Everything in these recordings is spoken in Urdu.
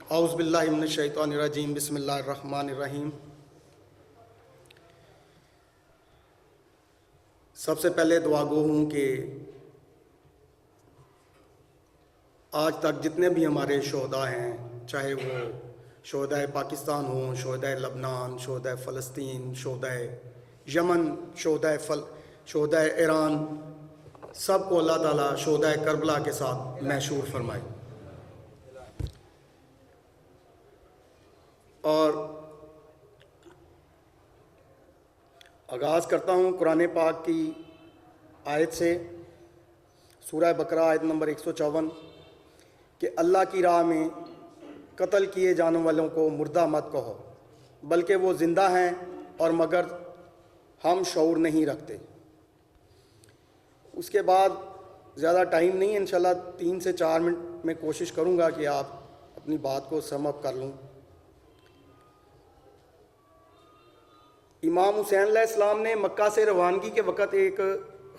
اعوذ باللہ من الشیطان الرجیم، بسم اللہ الرحمن الرحیم۔ سب سے پہلے دعا گو ہوں کہ آج تک جتنے بھی ہمارے شہداء ہیں، چاہے وہ شہداء پاکستان ہوں، شہداء لبنان، شہداء فلسطین، شہداء یمن، شہداء ایران، سب کو اللہ تعالیٰ شہداء کربلا کے ساتھ محشور فرمائے۔ اور آغاز کرتا ہوں قرآن پاک کی آیت سے، سورہ بقرہ آیت نمبر 154، کہ اللہ کی راہ میں قتل کیے جانے والوں کو مردہ مت کہو، بلکہ وہ زندہ ہیں اور مگر ہم شعور نہیں رکھتے۔ اس کے بعد زیادہ ٹائم نہیں ہے، انشاءاللہ 3 سے 4 منٹ میں کوشش کروں گا کہ آپ اپنی بات کو سم اپ کر لوں۔ امام حسین علیہ السلام نے مکہ سے روانگی کے وقت ایک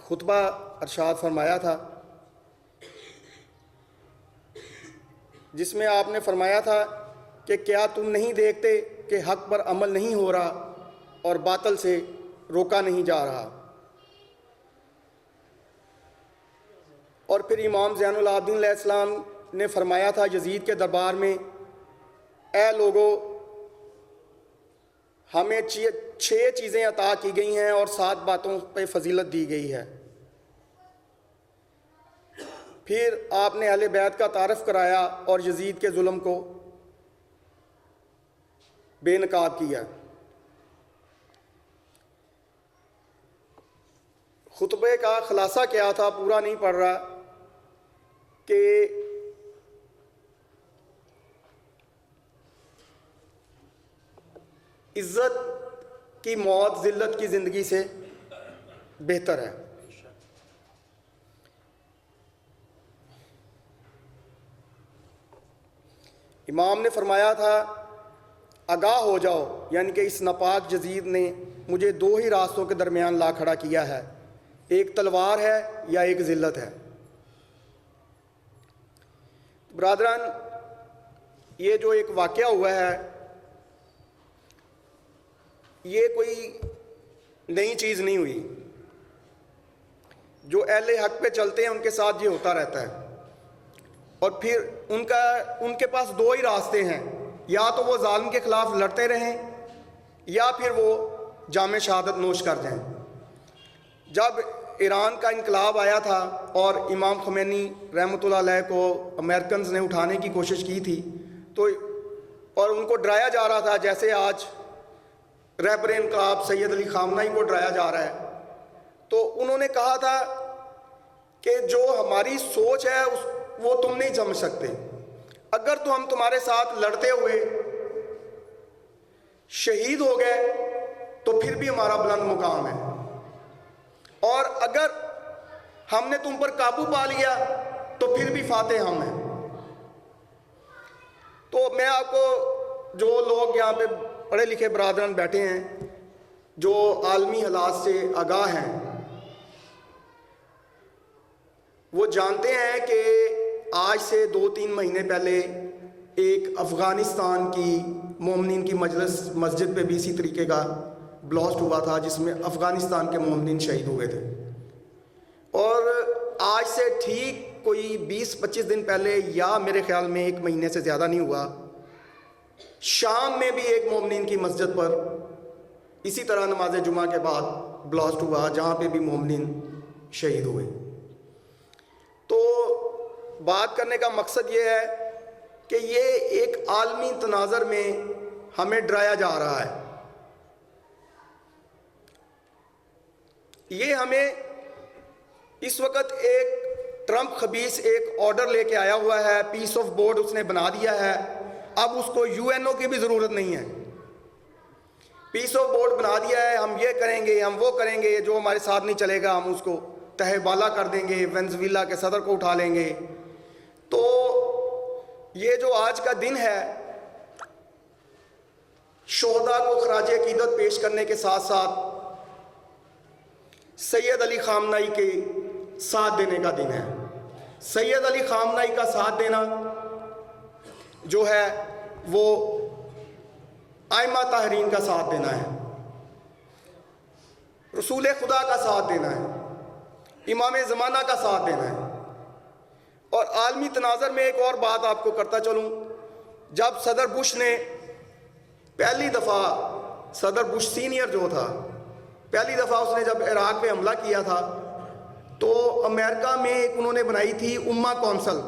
خطبہ ارشاد فرمایا تھا، جس میں آپ نے فرمایا تھا کہ کیا تم نہیں دیکھتے کہ حق پر عمل نہیں ہو رہا اور باطل سے روکا نہیں جا رہا۔ اور پھر امام زین العابدین علیہ السلام نے فرمایا تھا یزید کے دربار میں، اے لوگو، ہمیں 6 چیزیں عطا کی گئی ہیں اور 7 باتوں پہ فضیلت دی گئی ہے۔ پھر آپ نے اہل بیت کا تعارف کرایا اور یزید کے ظلم کو بے نقاب کیا۔ خطبے کا خلاصہ کیا تھا، پورا نہیں پڑھ رہا، کہ عزت کی موت ذلت کی زندگی سے بہتر ہے۔ امام نے فرمایا تھا آگاہ ہو جاؤ، یعنی کہ اس ناپاک یزید نے مجھے 2 ہی راستوں کے درمیان لا کھڑا کیا ہے، ایک تلوار ہے یا ایک ذلت ہے۔ برادران، یہ جو ایک واقعہ ہوا ہے، یہ کوئی نئی چیز نہیں ہوئی۔ جو اہل حق پہ چلتے ہیں ان کے ساتھ یہ ہوتا رہتا ہے، اور پھر ان کے پاس 2 ہی راستے ہیں، یا تو وہ ظالم کے خلاف لڑتے رہیں یا پھر وہ جام شہادت نوش کر جائیں۔ جب ایران کا انقلاب آیا تھا اور امام خمینی رحمۃ اللہ علیہ کو امریکنز نے اٹھانے کی کوشش کی تھی، تو اور ان کو ڈرایا جا رہا تھا جیسے آج رہبر انقلاب سید علی خامنہ کو ڈرایا جا رہا ہے، تو انہوں نے کہا تھا کہ جو ہماری سوچ ہے وہ تم نہیں سمجھ سکتے، اگر تو ہم تمہارے ساتھ لڑتے ہوئے شہید ہو گئے تو پھر بھی ہمارا بلند مقام ہے، اور اگر ہم نے تم پر قابو پا لیا تو پھر بھی فاتح ہم ہیں۔ تو میں آپ کو، جو لوگ یہاں پہ پڑھے لکھے برادران بیٹھے ہیں، جو عالمی حالات سے آگاہ ہیں، وہ جانتے ہیں کہ آج سے 2-3 مہینے پہلے ایک افغانستان کی مومنین کی مسجد پہ بھی اسی طریقے کا بلاسٹ ہوا تھا، جس میں افغانستان کے مومنین شہید ہوئے تھے۔ اور آج سے ٹھیک کوئی 20-25 دن پہلے، یا میرے خیال میں 1 مہینے سے زیادہ نہیں ہوا، شام میں بھی ایک مومنین کی مسجد پر اسی طرح نماز جمعہ کے بعد بلاسٹ ہوا، جہاں پہ بھی مومنین شہید ہوئے۔ تو بات کرنے کا مقصد یہ ہے کہ یہ ایک عالمی تناظر میں ہمیں ڈرایا جا رہا ہے۔ یہ ہمیں اس وقت ایک ٹرمپ خبیث ایک آرڈر لے کے آیا ہوا ہے، پیس آف بورڈ اس نے بنا دیا ہے، اب اس کو UN کی بھی ضرورت نہیں ہے، پیس آف بورڈ بنا دیا ہے، ہم یہ کریں گے، ہم وہ کریں گے، جو ہمارے ساتھ نہیں چلے گا ہم اس کو تہہ بالا کر دیں گے، وینزویلا کے صدر کو اٹھا لیں گے۔ تو یہ جو آج کا دن ہے، شہداء کو خراج عقیدت پیش کرنے کے ساتھ ساتھ سید علی خامنہ کے ساتھ دینے کا دن ہے۔ سید علی خامنہ کا ساتھ دینا جو ہے وہ ائمہ طاہرین کا ساتھ دینا ہے، رسول خدا کا ساتھ دینا ہے، امام زمانہ کا ساتھ دینا ہے۔ اور عالمی تناظر میں ایک اور بات آپ کو کرتا چلوں، جب صدر بش نے پہلی دفعہ، صدر بش سینئر جو تھا، پہلی دفعہ اس نے جب عراق پہ حملہ کیا تھا تو امریکہ میں ایک انہوں نے بنائی تھی امہ کونسل،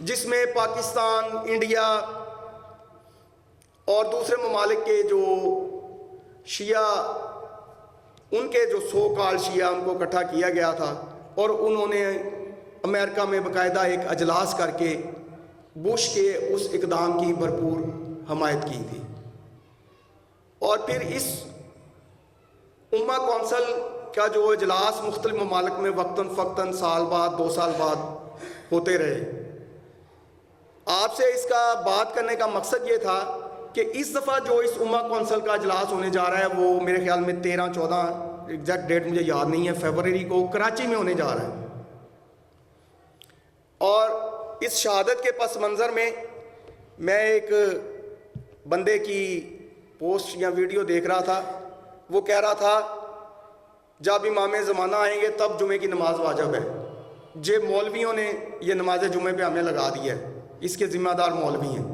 جس میں پاکستان، انڈیا اور دوسرے ممالک کے جو شیعہ، ان کے جو سو کال شیعہ، ان کو اکٹھا کیا گیا تھا، اور انہوں نے امریکہ میں باقاعدہ ایک اجلاس کر کے بش کے اس اقدام کی بھرپور حمایت کی تھی۔ اور پھر اس امہ کونسل کا جو اجلاس مختلف ممالک میں وقتاً فوقتاً سال بعد، 2 سال بعد ہوتے رہے۔ آپ سے اس کا بات کرنے کا مقصد یہ تھا کہ اس دفعہ جو اس امہ کونسل کا اجلاس ہونے جا رہا ہے وہ میرے خیال میں 13-14 ایگزیکٹ ڈیٹ مجھے یاد نہیں ہے، فروری کو کراچی میں ہونے جا رہا ہے۔ اور اس شہادت کے پس منظر میں میں ایک بندے کی پوسٹ یا ویڈیو دیکھ رہا تھا، وہ کہہ رہا تھا جب امام زمانہ آئیں گے تب جمعے کی نماز واجب ہے۔ یہ مولویوں نے یہ نماز جمعے پہ ہمیں لگا دی ہے، اس کے ذمہ دار مولوی ہیں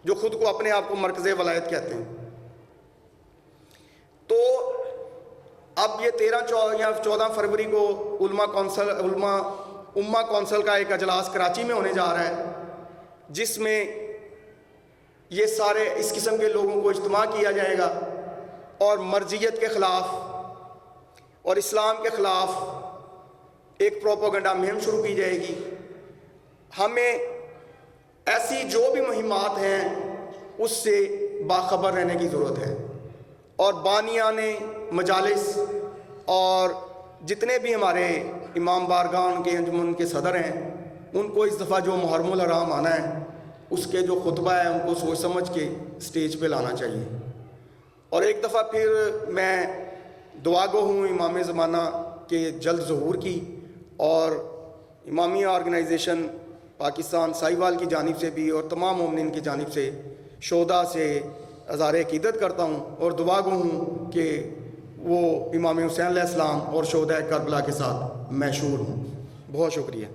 جو خود کو اپنے آپ کو مرکز ولایت کہتے ہیں۔ تو اب یہ 13 یا 14 فروری کو امہ کونسل کا ایک اجلاس کراچی میں ہونے جا رہا ہے، جس میں یہ سارے اس قسم کے لوگوں کو اجتماع کیا جائے گا اور مرجعیت کے خلاف اور اسلام کے خلاف ایک پروپیگنڈا مہم شروع کی جائے گی۔ ہمیں ایسی جو بھی مہمات ہیں اس سے باخبر رہنے کی ضرورت ہے، اور بانیان مجالس اور جتنے بھی ہمارے امام بارگاہ کے انجمن کے صدر ہیں، ان کو اس دفعہ جو محرم الحرام آنا ہے اس کے جو خطبہ ہے ان کو سوچ سمجھ کے سٹیج پہ لانا چاہیے۔ اور ایک دفعہ پھر میں دعا گو ہوں امام زمانہ کے جلد ظہور کی، اور امامیہ آرگنائزیشن پاکستان ساہیوال کی جانب سے بھی اور تمام مومنین کی جانب سے شہداء سے اظہار عقیدت کرتا ہوں، اور دعا گو ہوں کہ وہ امام حسین علیہ السلام اور شہداء کربلا کے ساتھ محشور ہوں۔ بہت شکریہ۔